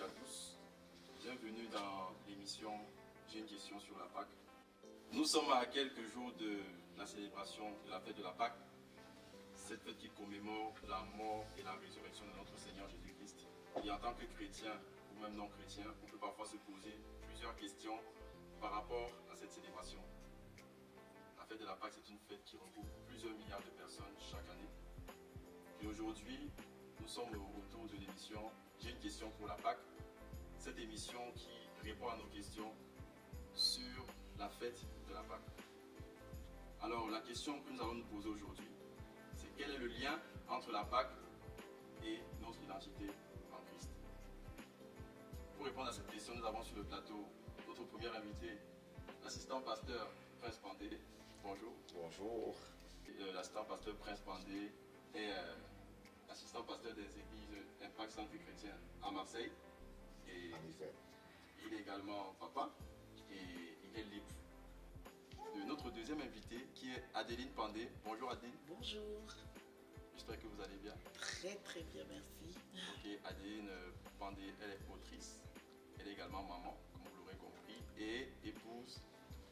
à tous. Bienvenue dans l'émission J'ai une question sur la Pâque. Nous sommes à quelques jours de la célébration de la fête de la Pâque. Cette fête qui commémore la mort et la résurrection de notre Seigneur Jésus-Christ. Et en tant que chrétien ou même non chrétien, on peut parfois se poser plusieurs questions par rapport à cette célébration. La fête de la Pâque, c'est une fête qui regroupe plusieurs milliards de personnes chaque année. Et aujourd'hui, nous sommes au retour de l'émission J'ai une question pour la Pâque. Cette émission qui répond à nos questions sur la fête de la Pâque. Alors, la question que nous allons nous poser aujourd'hui, c'est quel est le lien entre la Pâque et notre identité en Christ? Pour répondre à cette question, nous avons sur le plateau notre premier invité, l'assistant pasteur Prince Pandé. Bonjour. Bonjour. L'assistant pasteur Prince Pandé est assistant pasteur des églises Impact Centre Chrétien à Marseille. Et En effet. il est également papa et il est libre. De notre deuxième invité qui est Adeline Pandé. Bonjour Adeline. Bonjour. J'espère que vous allez bien. Très très bien, merci. Ok, Adeline Pandé, elle est autrice. Elle est également maman, comme vous l'aurez compris, et épouse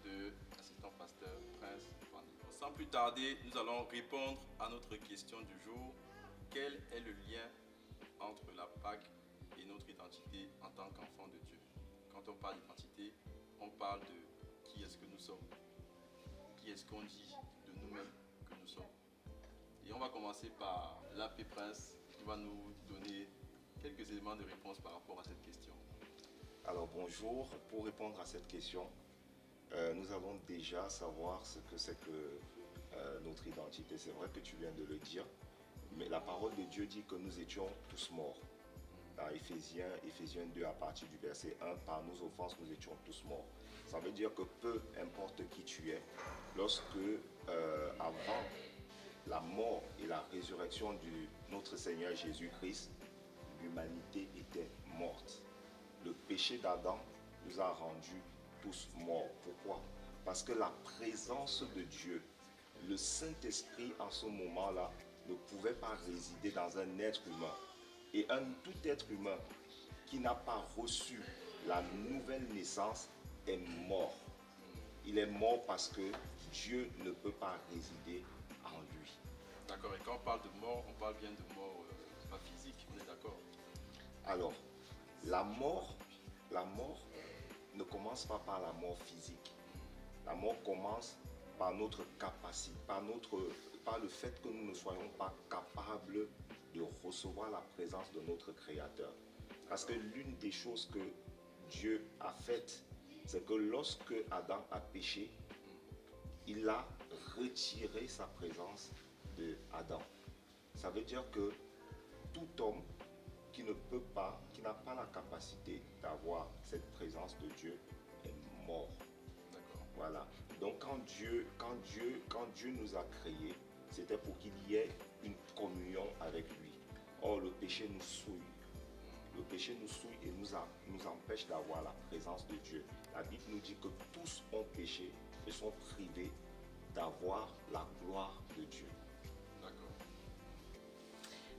de l'assistant pasteur Prince Pandé. Sans plus tarder, nous allons répondre à notre question du jour. Quel est le lien entre la Pâque et notre identité en tant qu'enfant de Dieu? Quand on parle d'identité, on parle de qui est-ce que nous sommes, qui est-ce qu'on dit de nous-mêmes que nous sommes. Et on va commencer par l'Abbé Prince qui va nous donner quelques éléments de réponse par rapport à cette question. Alors bonjour. Pour répondre à cette question, nous allons déjà savoir ce que c'est que notre identité. C'est vrai que tu viens de le dire, mais la parole de Dieu dit que nous étions tous morts. Dans Éphésiens 2, à partir du verset 1, par nos offenses, nous étions tous morts. Ça veut dire que peu importe qui tu es, lorsque avant la mort et la résurrection de notre Seigneur Jésus-Christ, l'humanité était morte. Le péché d'Adam nous a rendus tous morts. Pourquoi? Parce que la présence de Dieu, le Saint-Esprit en ce moment-là, ne pouvait pas résider dans un être humain. Et tout être humain qui n'a pas reçu la nouvelle naissance est mort. Il est mort parce que Dieu ne peut pas résider en lui. D'accord, et quand on parle de mort, on parle bien de mort pas physique, on est d'accord? Alors, la mort ne commence pas par la mort physique. La mort commence par notre capacité, par le fait que nous ne soyons pas capables de recevoir la présence de notre Créateur. Parce que l'une des choses que Dieu a faites, c'est que lorsque Adam a péché, il a retiré sa présence de Adam. Ça veut dire que tout homme qui ne peut pas, qui n'a pas la capacité d'avoir cette présence de Dieu est mort. Voilà. Donc quand Dieu nous a créés, c'était pour qu'il y ait une communion avec lui. Or le péché nous souille. Le péché nous souille et nous empêche d'avoir la présence de Dieu. La Bible nous dit que tous ont péché et sont privés d'avoir la gloire de Dieu. D'accord.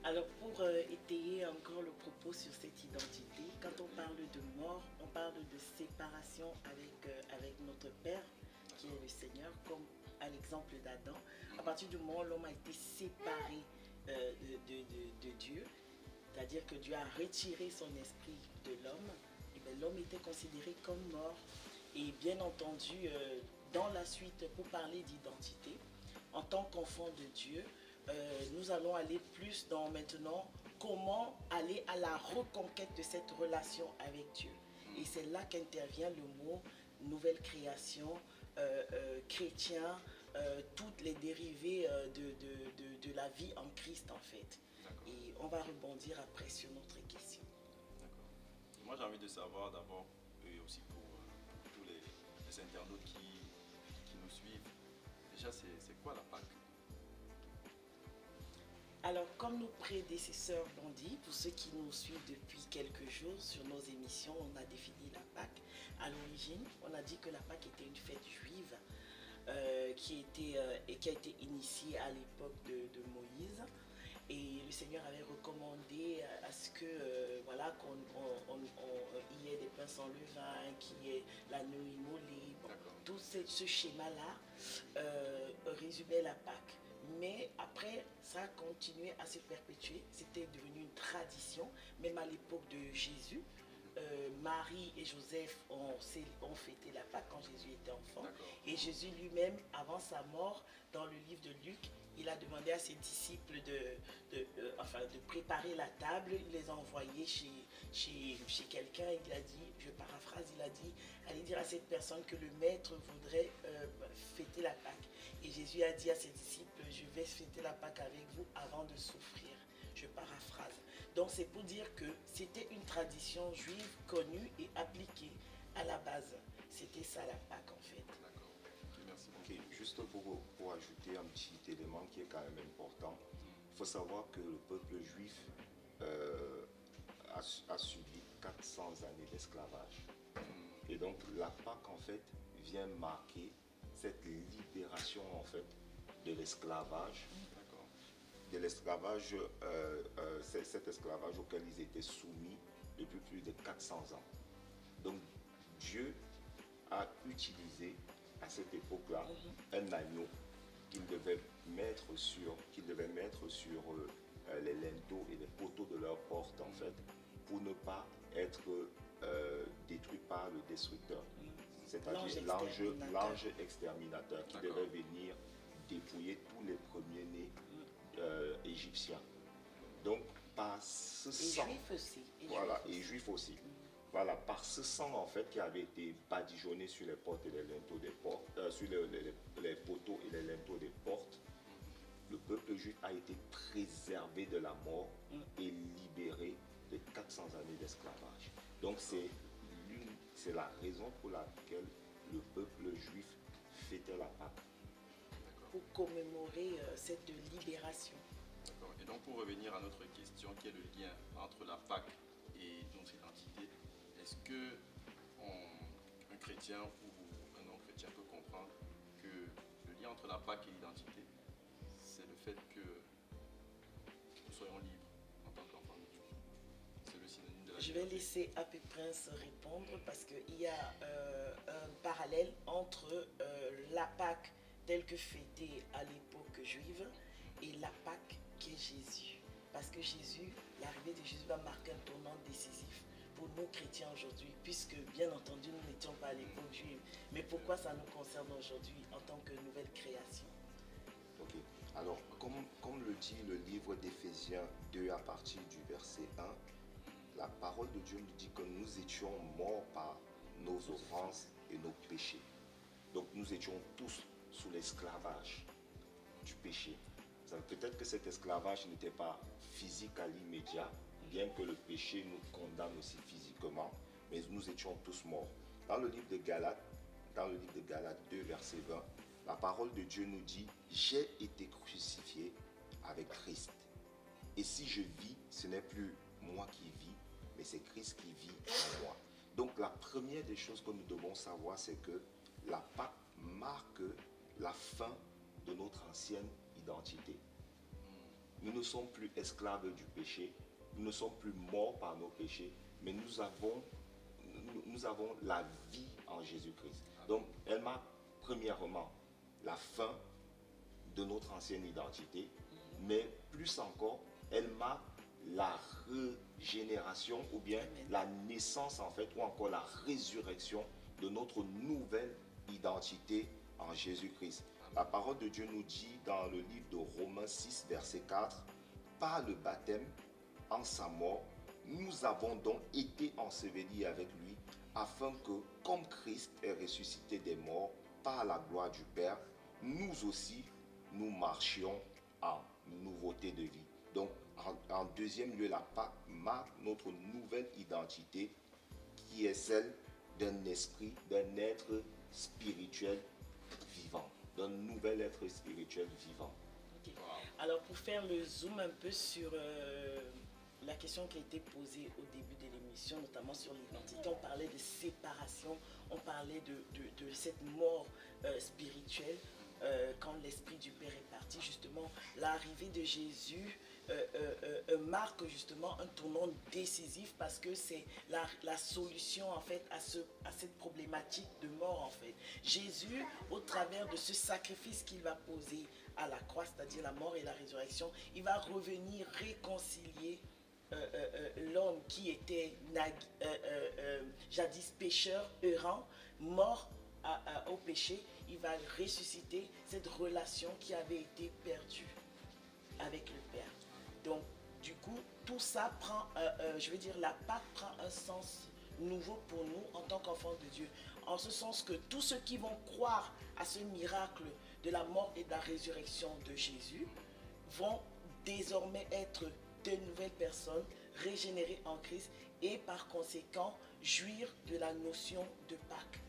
Alors pour étayer encore le propos sur cette identité, quand on parle de mort, on parle de séparation avec notre Père, qui est le Seigneur, comme à l'exemple d'Adam. À partir du moment où l'homme a été séparé de Dieu, c'est-à-dire que Dieu a retiré son esprit de l'homme, et bien l'homme était considéré comme mort. Et bien entendu, dans la suite, pour parler d'identité, en tant qu'enfant de Dieu, nous allons aller plus dans maintenant comment aller à la reconquête de cette relation avec Dieu. Et c'est là qu'intervient le mot nouvelle création, chrétien, toutes les dérivées de la vie en Christ en fait. Et on va rebondir après sur notre question. D'accord. Moi j'ai envie de savoir d'abord, et aussi pour tous les internautes qui nous suivent, déjà c'est quoi la Pâque? Alors, comme nos prédécesseurs l'ont dit, pour ceux qui nous suivent depuis quelques jours sur nos émissions, on a défini la Pâque. À l'origine, on a dit que la Pâque était une fête juive qui a été initiée à l'époque de Moïse. Et le Seigneur avait recommandé à ce que voilà, qu'il y ait des pains sans levain, qu'il y ait l'agneau immolé. Bon, tout ce schéma-là résumait la Pâque. Mais après, ça a continué à se perpétuer. C'était devenu une tradition, même à l'époque de Jésus. Marie et Joseph ont fêté la Pâque quand Jésus était enfant. Et Jésus lui-même, avant sa mort, dans le livre de Luc, il a demandé à ses disciples de préparer la table. Il les a envoyés chez quelqu'un. Il a dit, je paraphrase, il a dit, allez dire à cette personne que le maître voudrait fêter la Pâque. Et Jésus a dit à ses disciples, je vais fêter la Pâque avec vous avant de souffrir. Je paraphrase. Donc c'est pour dire que c'était une tradition juive connue et appliquée à la base. C'était ça la Pâque en fait. D'accord. Merci beaucoup. Okay. Juste pour ajouter un petit élément qui est quand même important, il faut savoir que le peuple juif a subi 400 années d'esclavage. Et donc la Pâque en fait vient marquer cette libération en fait de l'esclavage. De l'esclavage, cet esclavage auquel ils étaient soumis depuis plus de 400 ans. Donc Dieu a utilisé à cette époque-là un agneau qu'il devait mettre sur les linteaux et les poteaux de leur porte en fait, pour ne pas être détruit par le destructeur, c'est-à-dire l'ange exterminateur qui devait venir dépouiller tous les premiers-nés égyptiens. Donc par ce sang, et juifs aussi. Voilà, par ce sang en fait qui avait été badigeonné sur les portes et les linteaux des portes, sur les poteaux et les linteaux des portes, le peuple juif a été préservé de la mort et libéré de 400 années d'esclavage. Donc c'est la raison pour laquelle le peuple juif fêtait la Pâque. Pour commémorer cette libération. D'accord. Et donc pour revenir à notre question, qui est le lien entre la Pâque et notre identité, est-ce que un chrétien ou un non-chrétien peut comprendre que le lien entre la Pâque et l'identité, c'est le fait que nous soyons libres en tant qu'enfants de Dieu? C'est le synonyme de la liberté. Je vais laisser Happy Prince répondre parce qu'il y a un parallèle entre la Pâque telle que fêtée à l'époque juive et la Pâque qui est Jésus. Parce que Jésus, l'arrivée de Jésus va marquer un tournant décisif pour nous chrétiens aujourd'hui, puisque bien entendu nous n'étions pas à l'époque juive. Mais pourquoi ça nous concerne aujourd'hui en tant que nouvelle création? Ok. Alors, comme le dit le livre d'Éphésiens 2 à partir du verset 1, la parole de Dieu nous dit que nous étions morts par nos offenses et nos péchés. Donc nous étions tous sous l'esclavage du péché. Peut-être que cet esclavage n'était pas physique à l'immédiat, bien que le péché nous condamne aussi physiquement, mais nous étions tous morts. Dans le livre de Galates 2, verset 20, la parole de Dieu nous dit « J'ai été crucifié avec Christ. Et si je vis, ce n'est plus moi qui vis, mais c'est Christ qui vit en moi. » Donc la première des choses que nous devons savoir, c'est que la Pâque marque la fin de notre ancienne identité. Nous ne sommes plus esclaves du péché, nous ne sommes plus morts par nos péchés, mais nous avons la vie en Jésus-Christ. Donc elle marque premièrement la fin de notre ancienne identité, mais plus encore, elle marque la régénération ou bien la naissance en fait, ou encore la résurrection de notre nouvelle identité en Jésus-Christ. La parole de Dieu nous dit dans le livre de Romains 6, verset 4, « Par le baptême, en sa mort, nous avons donc été ensevelis avec lui, afin que, comme Christ est ressuscité des morts par la gloire du Père, nous aussi, nous marchions en nouveauté de vie. » Donc, en deuxième lieu, la Pâque marque notre nouvelle identité, qui est celle d'un esprit, d'un être spirituel vivant, d'un nouvel être spirituel vivant. Okay. Alors pour faire le zoom un peu sur la question qui a été posée au début de l'émission, notamment sur l'identité, on parlait de séparation, on parlait de cette mort spirituelle quand l'Esprit du Père est parti. Justement, l'arrivée de Jésus marque justement un tournant décisif parce que c'est la solution en fait à cette problématique de mort en fait. Jésus, au travers de ce sacrifice qu'il va poser à la croix, c'est-à-dire la mort et la résurrection, il va revenir réconcilier l'homme qui était jadis pécheur, errant, mort au péché. Il va ressusciter cette relation qui avait été perdue avec le Père. Donc, du coup, tout ça prend, je veux dire, la Pâque prend un sens nouveau pour nous en tant qu'enfants de Dieu. En ce sens que tous ceux qui vont croire à ce miracle de la mort et de la résurrection de Jésus vont désormais être de nouvelles personnes régénérées en Christ et par conséquent jouir de la notion de Pâque.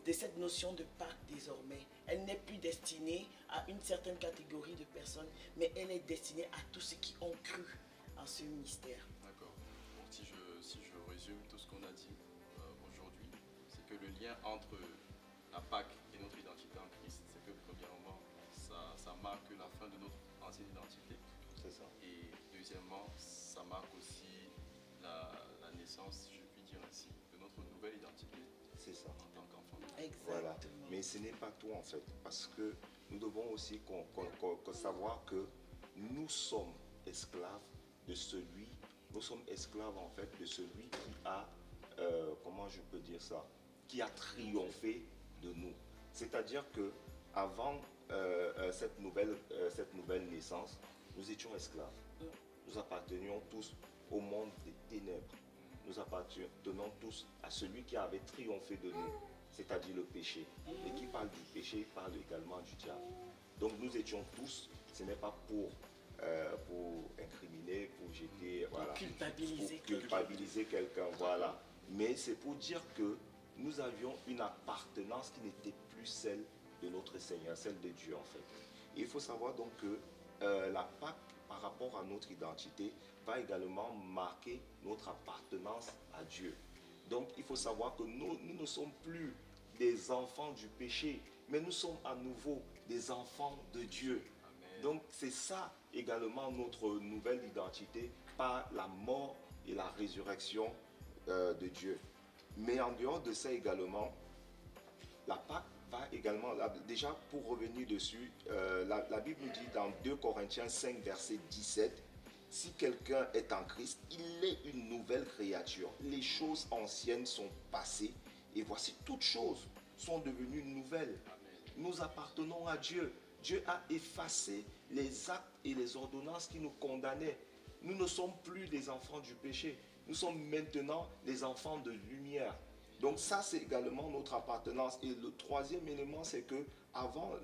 De cette notion de Pâque désormais. Elle n'est plus destinée à une certaine catégorie de personnes, mais elle est destinée à tous ceux qui ont cru en ce mystère. D'accord. Donc, si je résume tout ce qu'on a dit aujourd'hui, c'est que le lien entre la Pâque et notre identité en Christ, c'est que premièrement, ça marque la fin de notre ancienne identité. C'est ça. Et deuxièmement, ça marque aussi la naissance, je puis dire ainsi, de notre nouvelle identité. C'est ça. En tant qu'enfant. Exactement. Voilà. Mais ce n'est pas tout en fait, parce que nous devons aussi savoir que nous sommes esclaves de celui, nous sommes esclaves en fait de celui qui a, comment je peux dire ça, qui a triomphé de nous. C'est-à-dire que avant cette nouvelle naissance, nous étions esclaves. Nous appartenions tous au monde des ténèbres. Nous appartenons tous à celui qui avait triomphé de nous, c'est-à-dire le péché. Et qui parle du péché, parle également du diable. Donc nous étions tous, ce n'est pas pour incriminer, pour jeter, voilà, culpabiliser quelqu'un, voilà. Mais c'est pour dire que nous avions une appartenance qui n'était plus celle de notre Seigneur, celle de Dieu en fait. Et il faut savoir donc que la Pâque, par rapport à notre identité, va également marquer notre appartenance à Dieu. Donc il faut savoir que nous ne sommes plus des enfants du péché, mais nous sommes à nouveau des enfants de Dieu. Amen. Donc c'est ça également notre nouvelle identité par la mort et la résurrection de Dieu. Mais en dehors de ça également, la Pâque va également, déjà pour revenir dessus, la Bible nous dit dans 2 Corinthiens 5 verset 17, si quelqu'un est en Christ, il est une nouvelle créature. Les choses anciennes sont passées et voici toutes choses sont devenues nouvelles. Nous appartenons à Dieu. Dieu a effacé les actes et les ordonnances qui nous condamnaient. Nous ne sommes plus des enfants du péché. Nous sommes maintenant des enfants de lumière. Donc ça, c'est également notre appartenance. Et le troisième élément, c'est que avant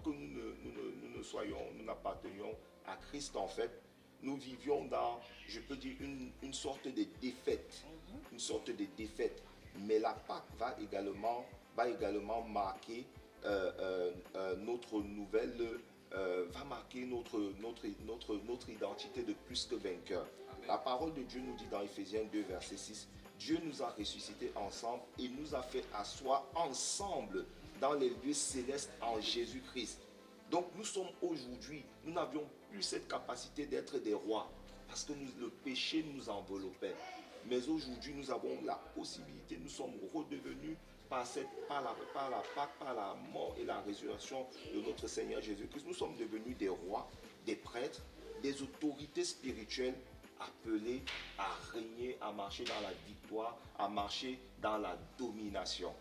que nous n'appartenions à Christ, en fait, nous vivions dans, je peux dire, une sorte de défaite. Une sorte de défaite. Mais la Pâque va également marquer notre nouvelle, va marquer notre identité de plus que vainqueur. La parole de Dieu nous dit dans Ephésiens 2, verset 6, Dieu nous a ressuscités ensemble et nous a fait asseoir ensemble dans les lieux célestes en Jésus-Christ. Donc nous sommes aujourd'hui, nous n'avions plus cette capacité d'être des rois parce que le péché nous enveloppait. Mais aujourd'hui, nous avons la possibilité, nous sommes redevenus par la Pâque, par la mort et la résurrection de notre Seigneur Jésus-Christ. Nous sommes devenus des rois, des prêtres, des autorités spirituelles appelées à régner, à marcher dans la victoire, à marcher dans la domination.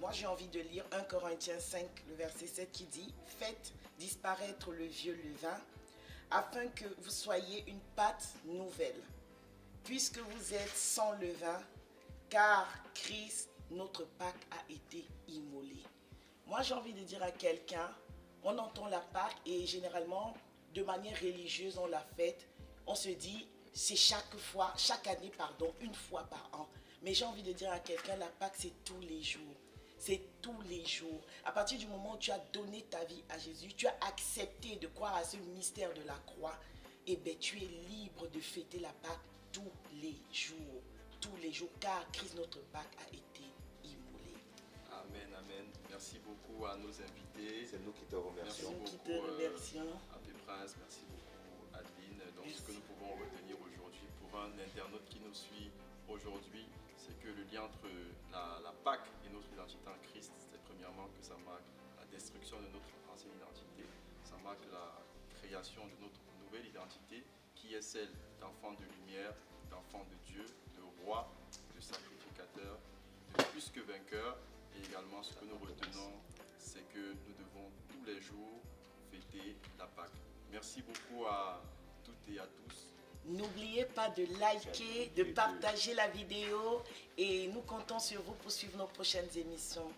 Moi, j'ai envie de lire 1 Corinthiens 5, le verset 7 qui dit « Faites disparaître le vieux levain, afin que vous soyez une pâte nouvelle, puisque vous êtes sans levain, car Christ, notre Pâque, a été immolé. » Moi, j'ai envie de dire à quelqu'un, on entend la Pâque et généralement, de manière religieuse, on la fête. On se dit, c'est chaque année, une fois par an. Mais j'ai envie de dire à quelqu'un, la Pâque, c'est tous les jours. C'est tous les jours. À partir du moment où tu as donné ta vie à Jésus, tu as accepté de croire à ce mystère de la croix, et bien tu es libre de fêter la Pâque tous les jours, car Christ notre Pâque a été immolé. Amen, amen. Merci beaucoup à nos invités. C'est nous qui te remercions. Merci beaucoup, Abbé Prince, merci beaucoup ce que nous pouvons retenir aujourd'hui pour un internaute qui nous suit aujourd'hui, c'est que le lien entre la Pâque et notre identité en Christ, c'est premièrement que ça marque la destruction de notre ancienne identité, ça marque la création de notre nouvelle identité qui est celle d'enfant de lumière, d'enfant de Dieu, de roi, de sacrificateur, de plus que vainqueur. Et également ce que nous retenons, c'est que nous devons tous les jours fêter la Pâque. Merci beaucoup à toutes et à tous. N'oubliez pas de liker, de partager la vidéo et nous comptons sur vous pour suivre nos prochaines émissions.